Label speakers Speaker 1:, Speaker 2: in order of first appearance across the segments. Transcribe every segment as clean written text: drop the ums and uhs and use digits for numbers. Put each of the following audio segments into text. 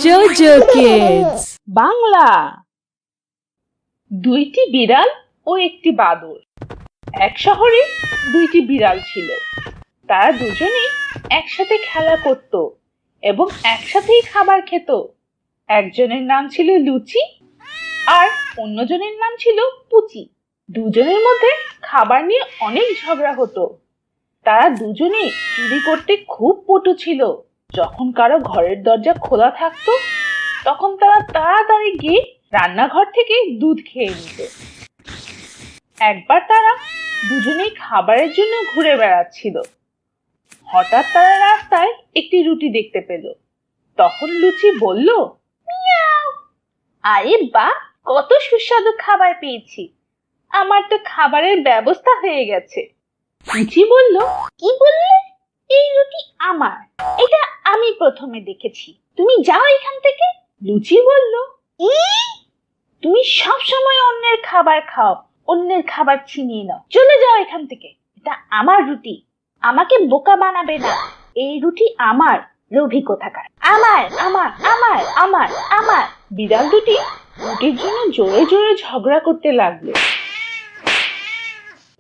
Speaker 1: Jojo Kids
Speaker 2: Bangla. দুইটি বিড়াল ও একটি বাদর। এক শহরে দুইটি বিড়াল ছিল। তারা দুজনেই একসাথে খেলা করত এবং একসাথেই খাবার খেত। একজনের নাম ছিল লুচি আর অন্যজনের নাম ছিল পুচি। দুজনের মধ্যে খাবার নিয়ে অনেক ঝগড়া হতো। তারা দুজনেই চুরি করতে খুব পটু ছিল। যখন কারো ঘরের দরজা খোলা থাকতো তখন তারা তাড়াতাড়ি গিয়ে রান্নাঘর থেকে দুধ খেয়ে নিত। একবার তারা দুজনেই খাবারের জন্য ঘুরে বেড়াচ্ছিল। হঠাৎ তারা রাস্তায় একটি রুটি দেখতে পেল। তখন লুচি বলল, মিয়াও, আরে বাহ, কত সুস্বাদু খাবার পেয়েছি। আমার তো খাবারের ব্যবস্থা হয়ে গেছে। লুচি বলল, কি বললে? এই রুটি আমার, এটা আমি প্রথমে দেখেছি। তুমি যাও এখান থেকে। লুচি বলল, তুমি সব সময় অন্যের খাবার খাও, অন্যের খাবার ছিনিয়ে নাও। চলে যাও এখান থেকে, এটা আমার রুটি। আমাকে বোকা বানাবে না, এই রুটি আমার। লোভী কোথাকার। আমার আমার আমার আমার আমার। বিড়াল দুটি রুটির জন্য জোরে জোরে ঝগড়া করতে লাগলো।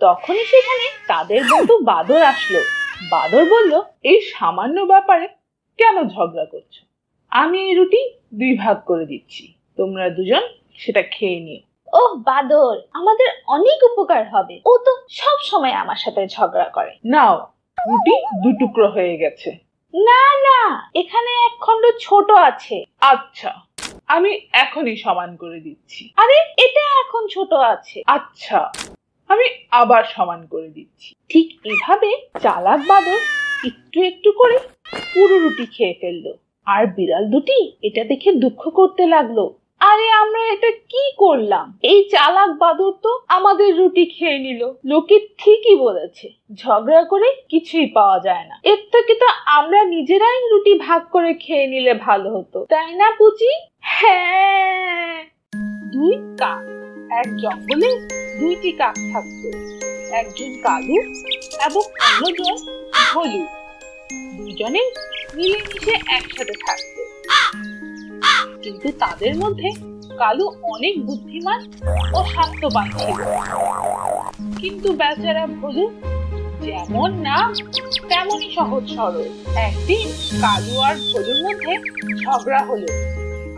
Speaker 2: তখনই সেখানে তাদের বন্ধু বাদর আসলো। বাদর বলল, এই সামান্য ব্যাপারে কেন ঝগড়া করছো? আমি এই রুটি দুই ভাগ করে দিচ্ছি, তোমরা দুজন সেটা খেয়ে নিও। ওহ বাদর, আমাদের অনেক উপকার হবে। ও তো সব সময় আমার সাথে ঝগড়া করে। নাও, রুটি দুটুকরো হয়ে গেছে। না না, এখানে এক খণ্ড ছোট আছে। আচ্ছা, আমি এখনই সমান করে দিচ্ছি। আরে এটা এখন ছোট আছে। আচ্ছা, আমি আবার সমান করে দিচ্ছি। ঠিক এভাবে চালাক বাদর একটু একটু করে পুরো রুটি খেয়ে ফেললো। আর বিড়াল দুটি এটা দেখে দুঃখ করতে লাগলো। আরে আমরা এটা কি করলাম? এই চালাক বাদর তো আমাদের রুটি খেয়ে নিল। লোকে ঠিকই বলেছে, ঝগড়া করে কিছুই পাওয়া যায় না। এর থেকে তো আমরা নিজেরাই রুটি ভাগ করে খেয়ে নিলে ভালো হতো, তাই না পুচি? হ্যাঁ। দুই কাক। এক জঙ্গলে দুইটি কাক থাকতো, একজন কালু এবং অন্যজন হলু। দুজনে মিলেমিশে একসাথে থাকতো। কিন্তু তাদের মধ্যে কালু অনেক বুদ্ধিমান ও স্বাস্থ্যবান ছিল, কিন্তু বেচারা ভলু যেমন না তেমনই সহজ সরল। একদিন কালু আর ভলুর মধ্যে ঝগড়া হলো।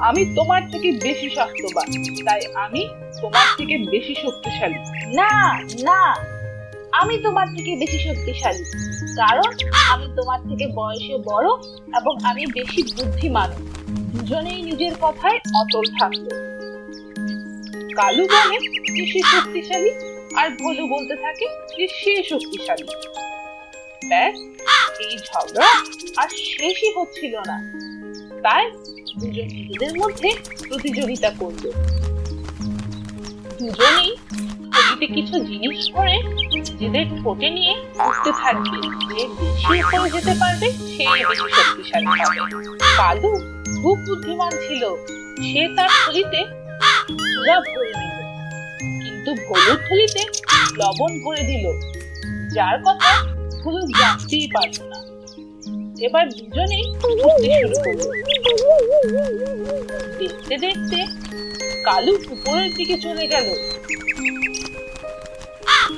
Speaker 2: আমি তোমার থেকে বেশি স্বাস্থ্যবান, তাই আমি তোমার থেকে বেশি শক্তিশালী। না না, আমি তোমার থেকে বেশি শক্তিশালী, কারণ আমি তোমার থেকে বয়সে বড় এবং আমি বেশি বুদ্ধিমান। দুজনেই নিজের কথায় অটল থাকলো। কালু বলে যে সে শক্তিশালী আর ভলু বলতে থাকে যে সে শক্তিশালী। ব্যাস, এই ঝগড়া আর শেষই হচ্ছিল না। তাই দুজন নিজেদের মধ্যে প্রতিযোগিতা করলো। দুজনেই থলিতে কিছু জিনিস ভরে নিজেদের ঠোঁটে নিয়ে উঠতে থাকবে। যে বেশি উপরে যেতে পারবে সেই বেশি শক্তিশালী হবে। কালু খুব বুদ্ধিমান ছিল, সে তার থলিতে তুলা ভরে নিল, কিন্তু ভলুর থলিতে লবণ ভরে দিল, যার কথা ভলু জানতেই পারল না। এবার দুজনেই উঠতে শুরু করলো। দেখতে দেখতে কালু উপরের দিকে চলে গেল,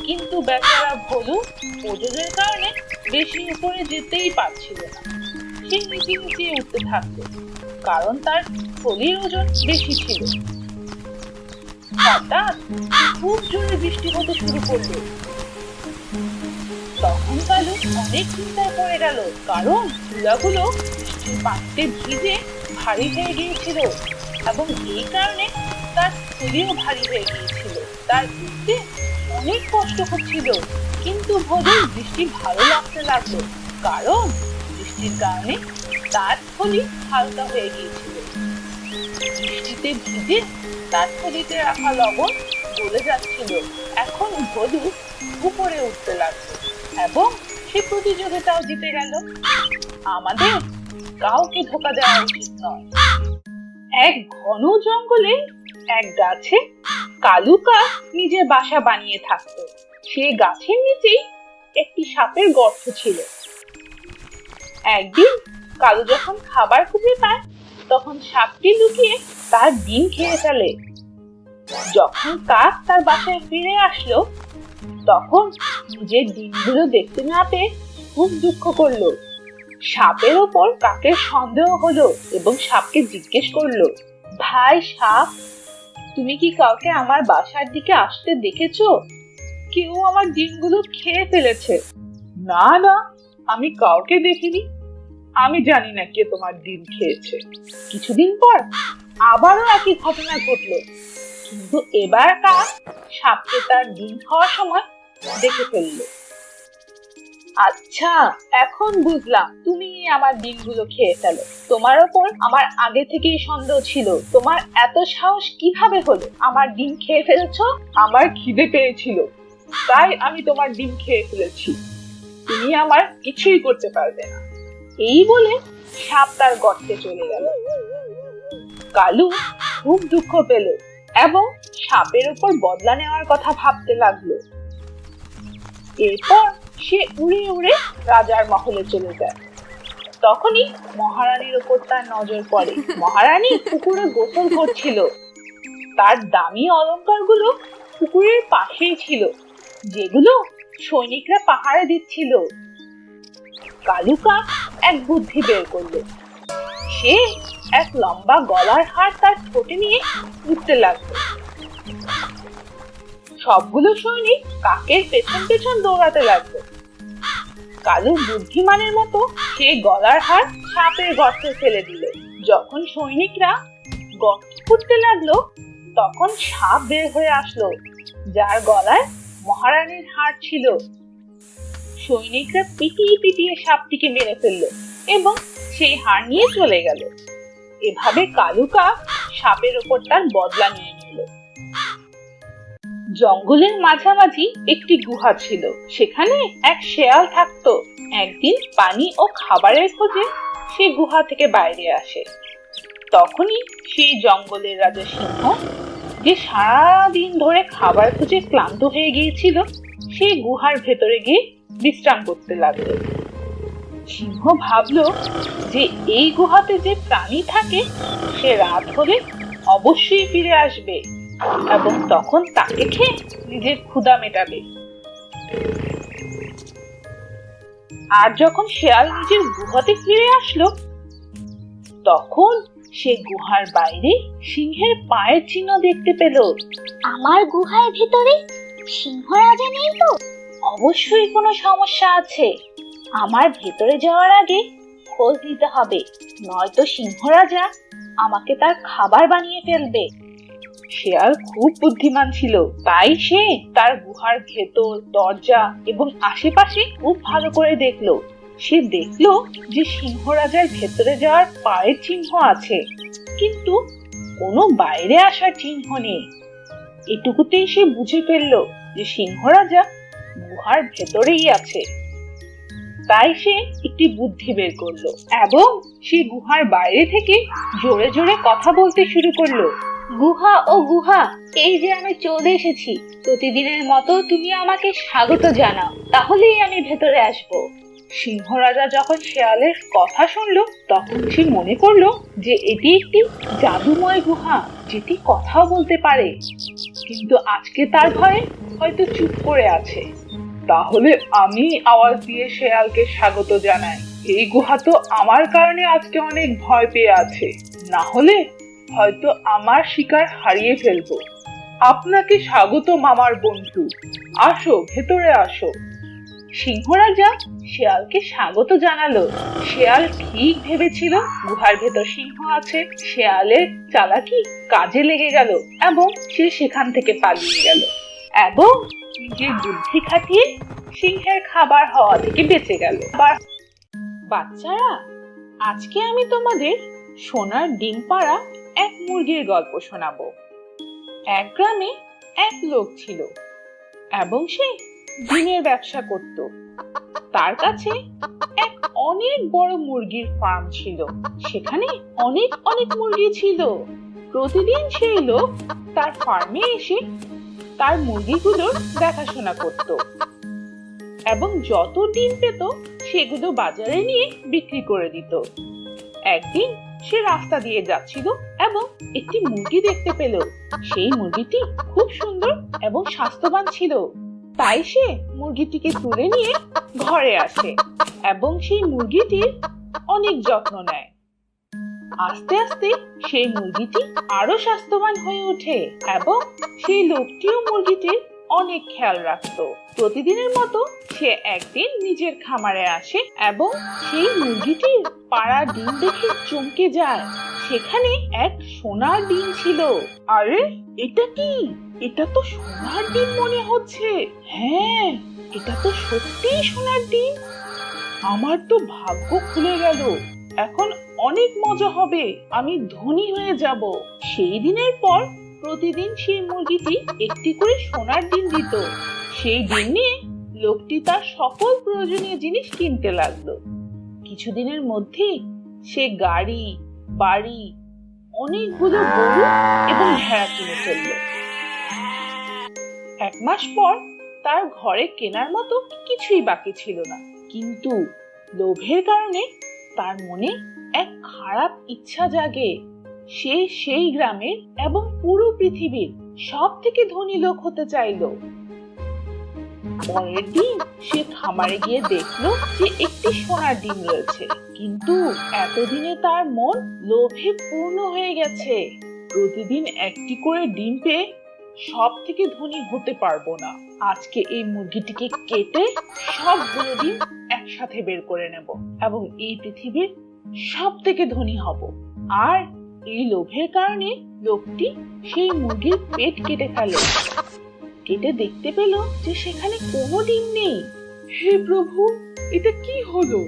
Speaker 2: কিন্তু বেচারা ভলু ওজনের কারণে বেশি উপরে যেতেই পারছিল না। সে নিচে নিচে উঠতে থাকলো, কারণ তার থলির ওজন বেশি ছিল। হঠাৎ খুব জোরে বৃষ্টি হতে শুরু করলো। তখন কালু অনেক চিন্তায় পড়ে গেল, কারণ তুলাগুলো বৃষ্টির পানিতে ভিজে ভারী হয়ে গিয়েছিল এবং এই কারণে তার থলিও ভারী হয়ে গিয়েছিল। তার উঠতে অনেক কষ্ট হচ্ছিল, কিন্তু ভলুর বৃষ্টি ভালো লাগতে লাগলো, কারণ বৃষ্টির কারণে তার থলি হালকা হয়ে গিয়েছিল। বৃষ্টিতে ভিজে তার থলিতে রাখা লবণ গলে যাচ্ছিল। এখন ভলু উপরে উঠতে লাগলো এবং সে প্রতিযোগিতাও জিতে গেল। আমাদের কাউকে ধোঁকা দেওয়া উচিত নয়। এক ঘন জঙ্গলে এক গাছে কালু কাক নিজের বাসা বানিয়ে থাকতো। সে গাছের নিচেই একটি সাপের গর্ত ছিল। একদিন কালু যখন খাবার খুঁজে পায় তখন সাপটি লুকিয়ে তার ডিম খেয়ে ফেলে। যখন কাক তার বাসায় ফিরে আসলো তখন নিজের ডিমগুলো দেখতে না পেয়ে খুব দুঃখ করলো। সাপের ওপর কাকের সন্দেহ হলো এবং সাপকে জিজ্ঞেস করলো, ভাই সাপ, তুমি কি কাউকে আমার বাসার দিকে আসতে দেখেছো? কেউ আমার ডিমগুলো খেয়ে ফেলেছে। না না, আমি কাউকে দেখিনি। আমি জানি না কে তোমার ডিম খেয়েছে। কিছুদিন পর আবারও একই ঘটনা ঘটলো, কিন্তু এবার কাক সাপকে তার ডিম খাওয়ার সময় দেখে ফেললো। আচ্ছা, এখন বুঝলাম তুমি আমার ডিমগুলো খেয়ে ফেলো। তোমার ওপর আমার আগে থেকেই সন্দেহ ছিল। তোমার এত সাহস কিভাবে হলো? আমার ডিম খেয়ে ফেলেছো? আমার খিদে পেয়েছিল, তাই আমি তোমার ডিম খেয়ে ফেলেছি। তুমি আমার কিছুই করতে পারবে না। এই বলে সাপ তার গর্তে চলে গেল। কালু খুব দুঃখ পেল এবং সাপের উপর বদলা নেওয়ার কথা ভাবতে লাগলো। এরপর সে উড়ে উড়ে রাজার মহলে চলে যায়। তখনই মহারানীর উপর তার নজর পড়ে। মহারানী পুকুরে গোসল করছিল। তার দামি অলংকারগুলো পুকুরের পাশেই ছিল, যেগুলো সৈনিকরা পাহারা দিচ্ছিল। কালু কাক এক বুদ্ধি বের করলো। সে এক লম্বা গলার হার তার ঠোঁটে নিয়ে উঠতে লাগলো। সবগুলো সৈনিক কাকের পেছন পেছন দৌড়াতে লাগলো। কালু বুদ্ধিমানের মতো সেই গলার হার সাপের গর্তে ফেলে দিল। যখন সৈনিকরা গর্ত খুঁড়তে লাগলো তখন সাপ বের হয়ে আসলো, যার গলায় মহারানীর হার ছিল। সৈনিকরা পিটিয়ে পিটিয়ে সাপটিকে মেরে ফেললো এবং সেই হার নিয়ে চলে গেল। এভাবে কালু কাক সাপের ওপর তার বদলা নিয়ে নিল। জঙ্গলের মাঝামাঝি একটি গুহা ছিল। সেখানে এক শেয়াল থাকতো। একদিন পানি ও খাবারের খোঁজে সে গুহা থেকে বাইরে আসে। তখনই সেই জঙ্গলের রাজা সিংহ, যে সারাদিন ধরে খাবার খুঁজে ক্লান্ত হয়ে গিয়েছিল, সেই গুহার ভেতরে গিয়ে বিশ্রাম করতে লাগলো। সিংহ ভাবলো যে এই গুহাতে যে প্রাণী থাকে সে রাত হলে অবশ্যই ফিরে আসবে এবং তখন তাকে খেয়ে নিজের ক্ষুধা মেটাবে। আর যখন শেয়াল নিজের গুহাতে ফিরে আসলো তখন সে গুহার বাইরে সিংহের পায়ের চিহ্ন দেখতে পেল।
Speaker 3: আমার গুহার ভিতরে সিংহ রাজা নেই তো?
Speaker 2: অবশ্যই কোনো সমস্যা আছে। আমার ভেতরে যাওয়ার আগে খোঁজ নিতে হবে, নয়তো সিংহ রাজা আমাকে তার খাবার বানিয়ে ফেলবে। শেয়াল খুব বুদ্ধিমান ছিল, তাই সে তার গুহার ভেতর, দরজা এবং আশেপাশে খুব ভালো করে দেখলো। সে দেখলো যে সিংহ রাজার ভেতরে যাওয়ার পায়ের চিহ্ন আছে, কিন্তু কোনো বাইরে আসার চিহ্ন নেই। এটুকুতেই সে বুঝে ফেললো যে সিংহ রাজা গুহার ভেতরেই আছে। তাই সে একটি বুদ্ধি বের করলো এবং সে গুহার বাইরে থেকে জোরে জোরে কথা বলতে শুরু করলো। গুহা ও গুহা, এই যে আমি চলে এসেছি। প্রতিদিনের মতো তুমি আমাকে স্বাগত জানাও, তাহলেই আমি ভেতরে আসবো। সিংহ রাজা যখন শেয়ালের কথা শুনলো তখন সে মনে করলো যে এটি একটি জাদুময় গুহা, যেটি কথাও বলতে পারে। কিন্তু আজকে তার ভয়ে হয়তো চুপ করে আছে। তাহলে আমি আওয়াজ দিয়ে শেয়ালকে স্বাগত জানাই। এই গুহা তো আমার কারণে আজকে অনেক ভয় পেয়ে আছে, না হলে হয়তো আমার শিকার হারিয়ে ফেলবো। আপনাকে স্বাগত আমার বন্ধু, আসো ভেতরে আসো। সিংহ রাজা শেয়ালকে স্বাগত জানালো। শেয়াল ঠিক ভেবেছিল গুহার ভেতর সিংহ আছে। শেয়ালের চালাকি কাজে লেগে গেল এবং সে সেখান থেকে পালিয়ে গেল এবং নিজের বুদ্ধি খাটিয়ে সিংহের খাবার হওয়া থেকে বেঁচে গেল। বাচ্চারা, আজকে আমি তোমাদের সোনার ডিম পাড়া এক মুরগির গল্প শোনাবো। এক গ্রামে এক লোক ছিল এবং সে ডিমের ব্যবসা করত। তার কাছে এক অনেক বড় মুরগির ফার্ম ছিল। সেখানে অনেক অনেক মুরগি ছিল। প্রতিদিন সেই লোক তার ফার্মে এসে তার মুরগিগুলোর দেখাশোনা করত এবং যত ডিম পেত সেগুলো বাজারে নিয়ে বিক্রি করে দিত। একদিন সে রাস্তা দিয়ে যাচ্ছিল এবং একটি মুরগি দেখতে পেল। সেই মুরগিটি খুব সুন্দর এবং স্বাস্থ্যবান ছিল। তাই সে মুরগিটিকে তুলে নিয়ে ঘরে আসে এবং সেই মুরগিটির অনেক যত্ন নেয়। আস্তে আস্তে সেই মুরগিটি আরো স্বাস্থ্যবান হয়ে ওঠে এবং সেই লোকটিও মুরগিটির অনেক খেয়াল রাখতো। প্রতিদিনের মতো সে একদিন নিজের খামারে আসে এবং সেই মুরগিটির পাড়া ডিম দেখে চমকে যায়। সেখানে এক সোনার ডিম ছিল। আরে এটা কি? এটা তো সোনার ডিম মনে হচ্ছে। হ্যাঁ, এটা তো সত্যিই সোনার ডিম। আমার তো ভাগ্য খুলে গেল। এখন অনেক মজা হবে, আমি ধনী হয়ে যাব। সেই দিনের পর প্রতিদিন সেই মুরগিটি একটি করে সোনার ডিম দিত। সেই ডিম নিয়ে লোকটি তার সকল প্রয়োজনীয় জিনিস কিনতে লাগলো। কিছুদিনের মধ্যেই সে গাড়ি, বাড়ি, অনেকগুলো গরু এবং ভেড়া কিনে ফেললো। 1 মাস পর তার ঘরে কেনার মতো কিছুই বাকি ছিল না। কিন্তু লোভের কারণে তার মনে এক খারাপ ইচ্ছা জাগে। সে সেই গ্রামের এবং পুরো পৃথিবীর সব থেকে ধনী লোক হতে চাইলো। পরের দিন সে খামারে গিয়ে দেখলো যে একটি সোনার ডিম রয়েছে, কিন্তু এতদিনে তার মন লোভে পূর্ণ হয়ে গেছে। প্রতিদিন একটি করে ডিম পেয়ে সব থেকে ধনী হতে পারবো না। আজকে এই মুরগিটিকে কেটে সবগুলো ডিম একসাথে বের করে নেব এবং এই পৃথিবীর সব থেকে ধনী হব। আর এই লোভের কারণে লোকটি সেই মুরগির পেট কেটে ফেলে। কেটে দেখতে পেল যে সেখানে কোনো ডিম নেই। হে প্রভু, এটা কি হলো?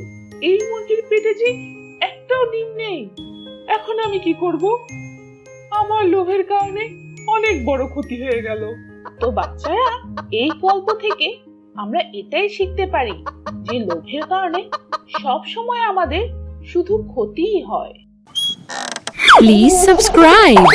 Speaker 2: এই মুরগির পেটে যে একটাও ডিম নেই। এখন আমি কি করব? আমার লোভের কারণে অনেক বড় ক্ষতি হয়ে গেল। তো বাচ্চারা, এই গল্প থেকে আমরা এটাই শিখতে পারি যে লোভের কারণে সব সময় আমাদের শুধু ক্ষতিই হয়।
Speaker 1: Please subscribe.